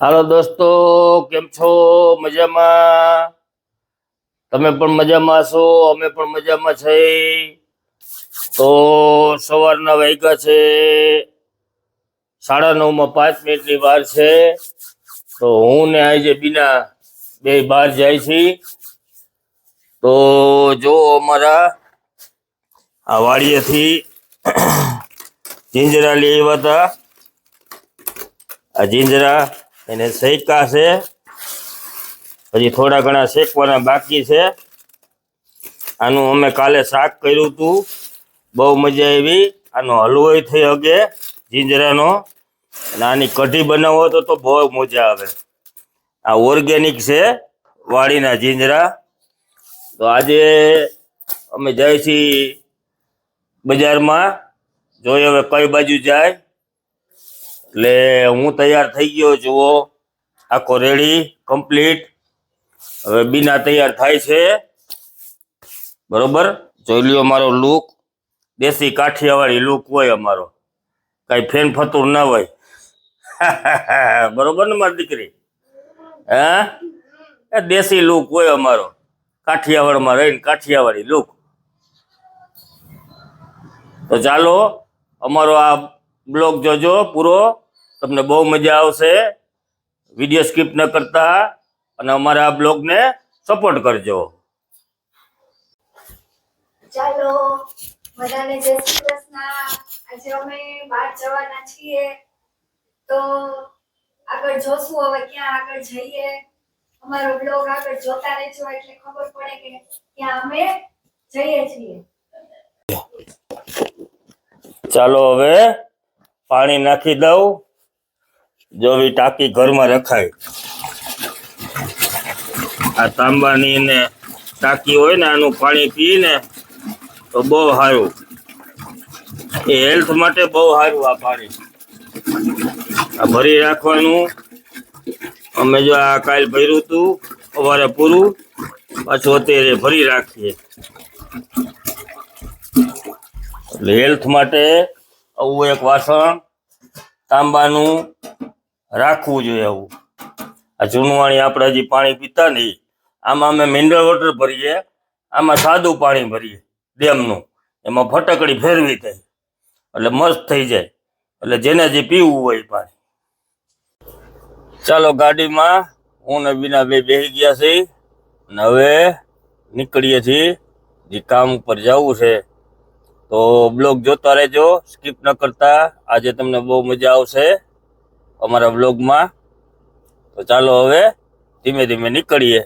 હાલો દોસ્તો, કેમ છો? મજામાં? તમે પણ મજામાં છો? અમે પણ મજામાં છીએ. તો સવારના વાગ્યા છે 9:30 વાર છે. તો હું ને આજે બીના બે બહાર જાય છી. તો જો અમારા આ વાડીએથી જીંજરા લઈ આવ્યા હતા. આ જીંજરા એને શેકા છે, હજી થોડા ઘણા શેકવાના બાકી છે. આનું અમે કાલે શાક કર્યું હતું, બહુ મજા આવી. આનો હલવો થઈ શકે જીંજરાનો, અને આની કઢી બનાવો તો બહુ મજા આવે. આ ઓર્ગેનિક છે વાડીના જીંજરા. તો આજે અમે જાય છીએ બજારમાં, જોઈએ હવે કઈ બાજુ જાય. એટલે હું તૈયાર થઈ ગયો, જુઓ આખો રેડી કમ્પ્લીટ. હવે બીના તૈયાર થાય છે, બરોબર. જોઈ લ્યો મારો લુક, દેશી કાઠિયાવાડી લુક હોય અમારો, કઈ ફેન ફતુર ના હોય. બરોબર ને મારી દીકરી? હા, દેશી લુક હોય અમારો, કાઠિયાવાડમાં રહીને કાઠિયાવાડી લુક. તો ચાલો અમારો આ બ્લોગ જોજો પૂરો, તમને બહુ મજા આવશે. વિડીયો સ્કીપ ન કરતા અને અમારા આ બ્લોગને સપોર્ટ કરજો. ચાલો બધાને જય શ્રી કૃષ્ણ. આજે અમે બહાર જવાના છીએ, તો આગળ જોશું હવે ક્યાં આગળ જઈએ. અમારો બ્લોગ આગળ જોતા રહેજો એટલે ખબર પડે કે ક્યાં અમે જઈએ છીએ. ચાલો હવે પાણી નાખી દઉં. જો ટાંકી ઘરમાં રખાય, આ તાંબાની ને ટાંકી હોય ને, આનું પાણી પીને તો બહુ સારું, એ હેલ્થ માટે બહુ સારું. આ પાણી આ ભરી રાખવાનું. અમે જો આ કાલ ભર્યું હતું સવારે પૂરું, પાછું અત્યારે ભરી રાખીએ. એટલે હેલ્થ માટે આવું એક વાસણ તાંબાનું રાખવું જોઈએ. આવું આ જૂનવાણી આપણે હજી પાણી પીતા નહીં, આમાં અમે મિનરલ વોટર ભરીએ, આમાં સાદું પાણી ભરીએ ડેમનું. એમાં ફટકડી ફેરવી થાય એટલે મસ્ત થઈ જાય. એટલે જેને જે પીવું હોય પાણી. ચાલો ગાડીમાં હું ને બીના બે બેસી ગયા છીએ, અને હવે નીકળીએ છીએ. જે કામ ઉપર જવું છે, તો બ્લોગ જોતા રહેજો, સ્કીપ ન કરતા. આજે તમને બહુ મજા આવશે અમારા બ્લોગમાં. તો ચાલો હવે ધીમે ધીમે નીકળીએ.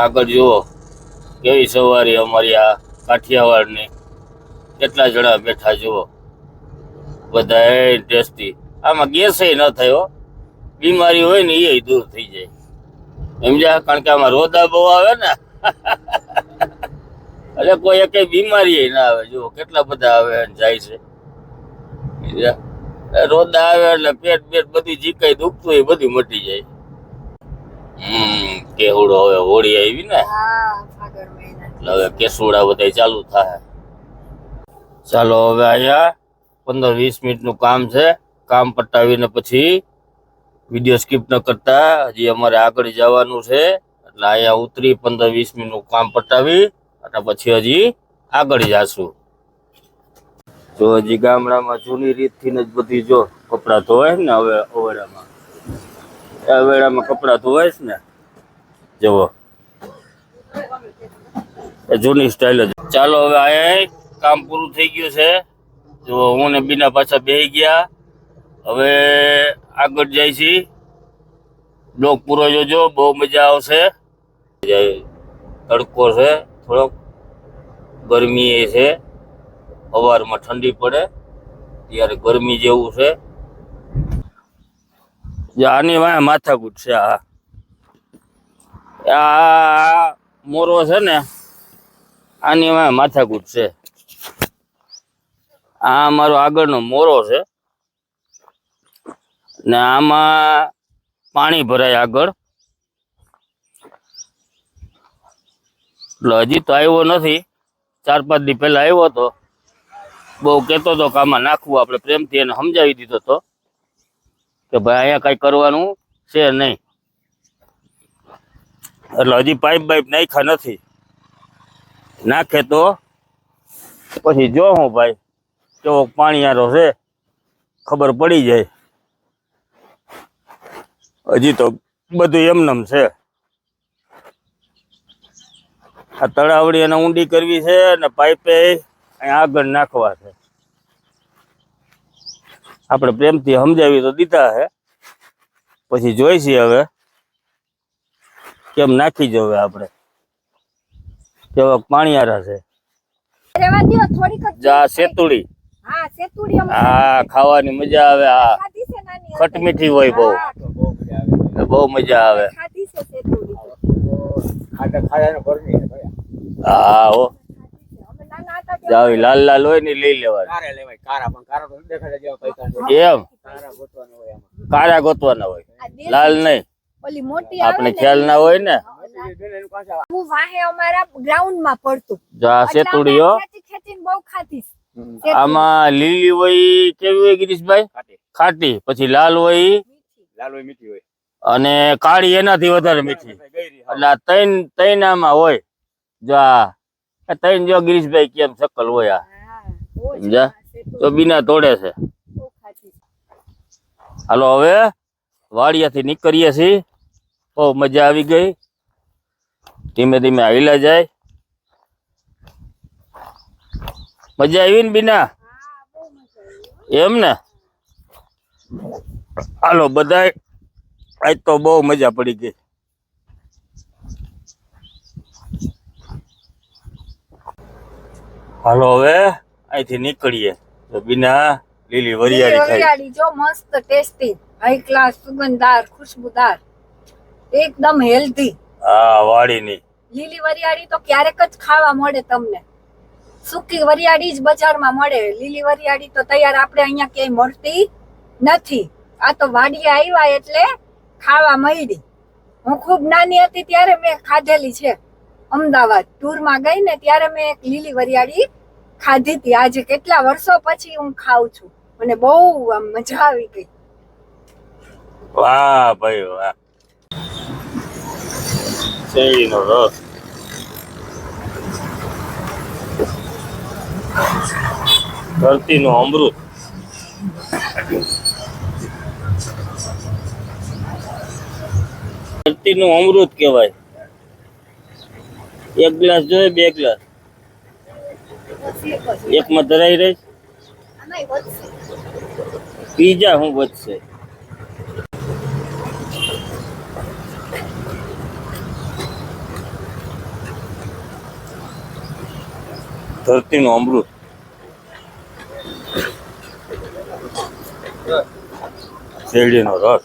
આગળ જુઓ કેવી સવારી અમારી આ કાઠિયાવાડની. કેટલા જણા બેઠા જુઓ, બધા ટેસ્ટી. આમાં ગેસ ન થયો, બીમારી હોય ને એ દૂર થઈ જાય, સમજ્યા? કારણ કે આમાં રોદા બહુ આવે ને, એટલે કોઈ એક બીમારી ના આવે. જુઓ કેટલા બધા આવે જાય છે. રોદા આવે એટલે પેટ બધું જીકાઈ દુખતું હોય બધું મટી જાય. કેવડો હવે હોળી આવી ને, એટલે હવે કેસુડા બધા ચાલુ થાય. ચાલો હવે અહીંયા 15-20 મિનિટનું કામ છે, કામ પટાવીને પછી વિડીયો સ્કીપ ન કરતા. હજી અમારે આગળ જવાનું છે, એટલે અહીંયા ઉતરી 15-20 મિનિટનું કામ પટાવી અને પછી હજી આગળ જાશું. જો હજી ગામડામાં જૂની રીતથી જ બધી જો કપડાં ધોવાય ને, હવે અવેડામાં કપડાં ધોવાય છે ને, જુઓ જૂની સ્ટાઇલ જ. ચાલો હવે અહીંયા કામ પૂરું થઈ ગયું છે. જો હું ને બીના પાછા બેસી ગયા. હવે આગળ જાય છે. બ્લોગ પૂરો જોજો, બહુ મજા આવશે. તડકો છે, થોડોક ગરમી છે. સવારમાં ઠંડી પડે ત્યારે ગરમી જેવું છે. આની વાંહે માથાકૂટ છે. આ મોરો છે ને, આની વાંહે માથાકૂટ છે. આ મારો આગળનો મોરો છે ને, આમાં પાણી ભરાય આગળ. એટલે હજી તો આવ્યો નથી, 4-5 દી પહેલા આવ્યો હતો. બહુ કહેતો હતો કે આમાં નાખવું. આપણે પ્રેમથી એને સમજાવી દીધો હતો કે કે ભાઈ અહીંયા કઈ કરવાનું છે નહીં. એટલે હજી પાઇપ બાઇપ નાખ્યા નથી. નાખે તો પછી જો હું ભાઈ કેવો પાણીયારો છે ખબર પડી જાય. હજી તો બધું એમનેમ છે. આ તળાવડી એને ઊંડી કરવી છે અને પાઇપે અહીંયા આગળ નાખવા છે. આપણે પ્રેમથી સમજાવી તો દીધા છે, પછી જોઈશી હવે કેમ નાખી જવે આપણે. કેવા પાણીયારા છે. રહેવા દ્યો, થોડીક જ જા સેતુડી. હા સેતુડી અમે હા ખાવાની મજા આવે. આ ખાધી છે નાની હતી. ખટ મીઠી હોય બહુ. હા, બહુ મજા આવે. ખાધી છે સેતુડી. હા હો અમે નાના હતા ત્યારે જાવી લાલ લાલ હોય ને લઈ લેવાનું. એમ કારા ગોતવાના હોય, આ દેશી લાલ નહીં. ઓલી મોટી આવે આપણે ને, ખ્યાલ ના હોય ને. હું વાહે અમારા ગ્રાઉન્ડ માં પડતું. જા સેતુડી હો. ખેંચી ખેંચીને બહુ ખાધી છે. આમાં લીલી હોય કેવી હોય ગિરીશભાઈ? ખાટી. પછી લાલ હોય અને કાળી એનાથી વધારે મીઠી. એટલે આ ત્રણ આમાં હોય. જો આ ત્રણ જો ગિરીશભાઈ કેમ શકલ હોય. આ હા, બહુ જ સમજ્યા? સેતુડી તો બીના તોડે છે. બહુ ખાધી છે. હાલો હવે વાડિયાથી નીકળીએ છીએ. બહુ મજા આવી ગઈ. ધીમે ધીમે હાલ્યા જાય. મજા આવી ને બીના? હા, બહુ મજા આવી. એમ ને? હાલો બધાય આજ તો બહુ મજા પડી ગઈ. હાલો હવે અહીંથી નીકળીએ. તો બીના લીલી વરિયાળી ખાઈ. વરિયાળી જો મસ્ત ટેસ્ટી, હાઈ ક્લાસ, સુગંધદાર, ખુશ્બુદાર, એકદમ હેલ્ધી. હા વાડીની. લીલી વરિયાળી તો ક્યારેક જ ખાવા મળે તમને. સૂકી વરિયાળી જ બજારમાં મળે. લીલી વરિયાળી તો તૈયાર આપણે અહીંયા ક્યાંય મળતી નથી. આ તો વાડીએ આવ્યા એટલે ખાવા મળી. હું ખૂબ નાની હતી ત્યારે મેં ખાધેલી છે. અમદાવાદ ટૂરમાં ગઈ ને ત્યારે મેં એક લીલી વરિયાળી ખાધી હતી. આજે કેટલા વર્ષો પછી હું ખાઉં છું. મને બહુ આમ મજા આવી ગઈ. વાહ ભાઈ વાહ. શેરડીનો રસ. ધરતીનું અમૃત. ધરતીનું અમૃત કહેવાય. એક ગ્લાસ જોઈએ? બે ગ્લાસ? એકમાં ધરાઈ રહીશ. આમાંય વધશે. પીઝા હું વધશે. ધરતીનું અમૃત. શેરડીનો રસ.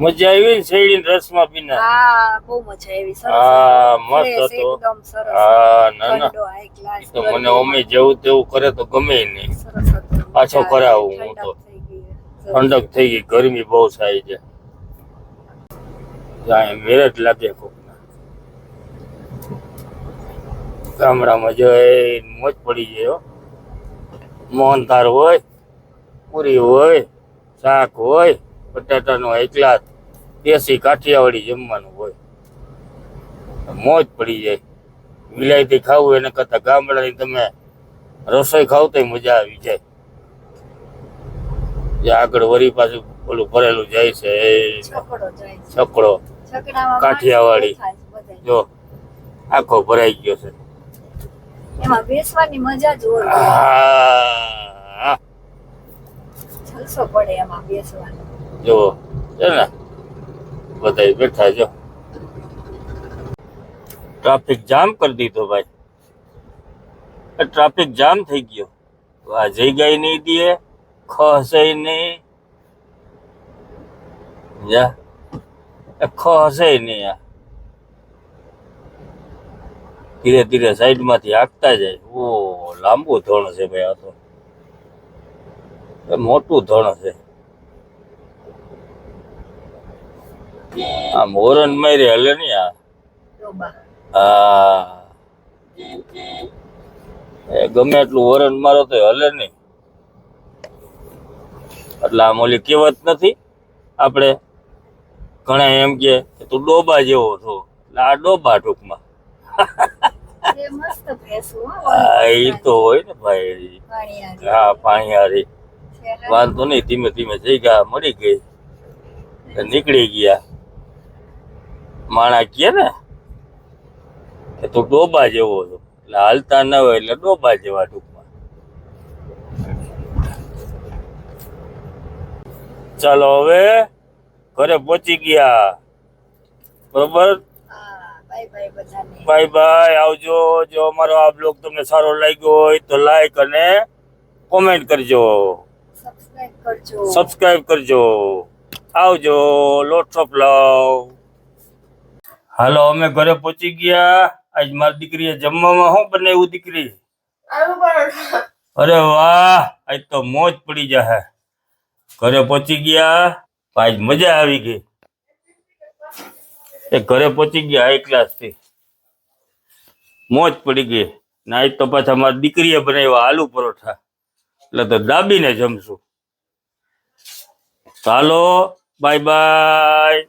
મજા આવી ને શેરડીના રસમાં પીને? હા, બહુ મજા આવી. સરસ હા, હતો. મસ્ત Fresh, હતો. એકદમ સરસ. હા ના ના ઠંડો, high class, તો મને ગરમીમાં. અમે જેવું તેવું કરે તો ગમે નહીં. સરસ હતો. પાછો મજા કરાવું આવી. હું તો. ઠંડક થઈ ગઈ. ઠંડક થઈ ગઈ. ગરમી બહુ થાય છે. જાય મેરજ લાગે કોકના. ગામડામાં જઈ મોજ પડી જાય હો. મોહનથાળ હોય, પૂરી હોય, શાક હોય, બટાટાનો એકલા દેશી કાઠિયાવાડી જમવાનું હોય. મોજ પડી જાય. વિલાયતી ખાવું એના કરતા ગામડાની તમે રસોઈ ખાવ તો મજા આવી જાય. જે આગળ વરી પાછું ઓલું ભરેલું જાય છે છકડો જાય છે. છકડો છકડામાં કાઠિયાવાડી. માણસો બેઠા છે બધાય. જો આખો ભરાઈ ગયો છે. એમાં બેસવાની મજા જ હોય. આ જલસો પડે એમાં બેસવાનો. જો છે ને બધા બેઠા. જો ટ્રાફિક જામ કરી દીધો ભાઈ. ટ્રાફિક જામ થઈ ગયો. આ જગ્યાએ નહીં દે, ખસે નહીં. જા ખસે નહીં. આ ધીરે ધીરે સાઈડમાંથી હાંકતા જાય. ઓ લાંબુ ધોણ છે ભાઈ. આ તો મોટું ધોણ છે. આ મોરન મારી હલે નહીં. આ ડોબા. હા ગમે એટલું વરણ મારો તો હલે નહીં. એટલે આમ ઓલી કહેવત નથી આપણે ઘણા એમ કે તું ડોબા જેવો છો, એટલે આ ડોબા ટૂંકમાં. એ મસ્ત ભેંસું હો, હા એ તો હોય ને ભાઈ. પાણીયારી. હા પાણીયારી. છે ને? વાંધો નહીં, ધીમે ધીમે જગ્યા મળી ગઈ તો નીકળી ગયા. માણા કહે ને કે તું ડોબા જેવો છો, એટલે હાલતા ન હોય એટલે ડોબા જેવા ટૂંકમાં. ચાલો હવે ઘરે પહોંચી ગયા. બરોબર, હા, બાય બાય બધાને. બાય બાય, આવજો. જો અમારો આ બ્લોગ તમને સારો લાગ્યો હોય તો લાઈક અને કોમેન્ટ કરજો, સબસ્ક્રાઇબ કરજો. સબસ્ક્રાઇબ કરજો. આવજો, લોટ્સ ઓફ લવ. હાલો અમે ઘરે પહોંચી ગયા. આજ મારી દીકરીએ જમવામાં શું બનાવ્યું દીકરી? આલુ પરોઠા. અરે વાહ, આજ તો મોજ પડી જાય. ઘરે પહોંચી ગયા, આજ મજા આવી ગઈ. એ ઘરે પહોંચી ગયા હાઈ ક્લાસ થી, મોજ પડી ગઈ. ને આજ તો પાછા મારી દીકરીએ બનાવ્યા આલુ પરોઠા, એટલે તો દાબીને જમશું. ચાલો બાય બાય.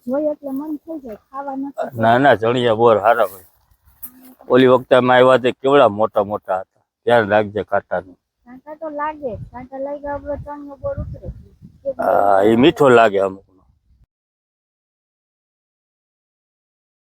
જોઈ એટલે મન થઈ જાય ખાવા નથી. ના ના, ચણિયા બોર હારા ભાઈ. ઓલી વખતે અમે આવ્યા તે કેવડા મોટા મોટા હતા. ધ્યાન રાખજે કાંટાનું. કાંટા તો લાગે, કાંટા લાગ્યા આપણે ચણિયો બોર ઉતરે. હા એ મીઠો લાગે અમુક.